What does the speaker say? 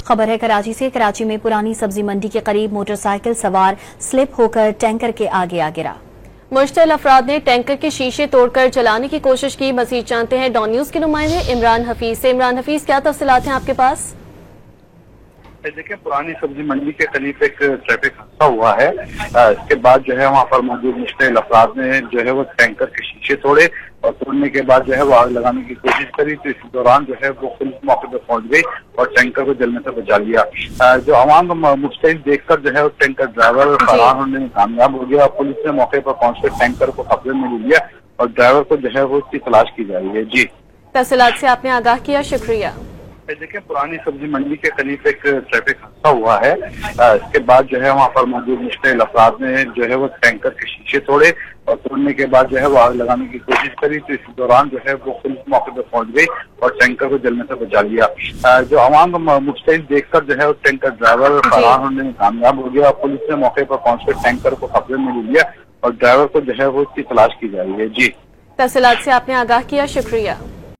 خبر ہے کراچی سے۔ کراچی میں پرانی سبزی منڈی کے قریب موٹر سائیکل سوار سلپ ہو کر ٹینکر کے آگے آ گرا۔ مشتعل افراد نے ٹینکر کے شیشے توڑ کر چلانے کی کوشش کی۔ مزید جانتے ہیں ڈان نیوز کے نمائندے عمران حفیظ سے۔ عمران حفیظ، کیا تفصیلات ہیں آپ کے پاس؟ دیکھیں، پرانی سبزی منڈی کے قریب ایک ٹریفک حادثہ ہوا ہے۔ اس کے بعد جو ہے وہاں پر موجود مشتعل افراد نے جو ہے وہ ٹینکر کے شیشے توڑے اور توڑنے کے بعد جو ہے وہ آگ لگانے کی کوشش کری، تو اس دوران جو ہے وہ پولیس موقع پہ پہنچ گئی اور ٹینکر کو جلنے سے بچا لیا۔ جو عوام مستعد دیکھ کر جو ہے وہ ٹینکر ڈرائیور فرار ہونے میں کامیاب ہو گیا اور پولیس نے موقع پر پہنچ کر ٹینکر کو قبضے میں لے لیا اور ڈرائیور کو جو ہے وہ اس کی تلاش کی جا رہی ہے۔ جی، تفصیلات سے آپ نے آگاہ کیا، شکریہ۔ دیکھیں، پرانی سبزی منڈی کے قریب ایک ٹریفک حادثہ ہوا ہے۔ اس کے بعد جو ہے وہاں پر موجود مشتعل افراد نے جو ہے وہ ٹینکر کے شیشے توڑے اور توڑنے کے بعد جو ہے وہ آگ لگانے کی کوشش کری، تو اس دوران جو ہے وہ پولیس موقع پہ پہنچ گئی اور ٹینکر کو جلنے سے بچا لیا۔ جو عوام مستعد دیکھ کر جو ہے وہ ٹینکر ڈرائیور فرار ہونے میں کامیاب ہو گیا اور پولیس نے موقع پر پہنچ کر ٹینکر کو قبضے میں لے لیا اور ڈرائیور کو جو ہے وہ اس کی تلاش کی جا رہی ہے۔ جی، تفصیلات سے آپ نے آگاہ کیا، شکریہ۔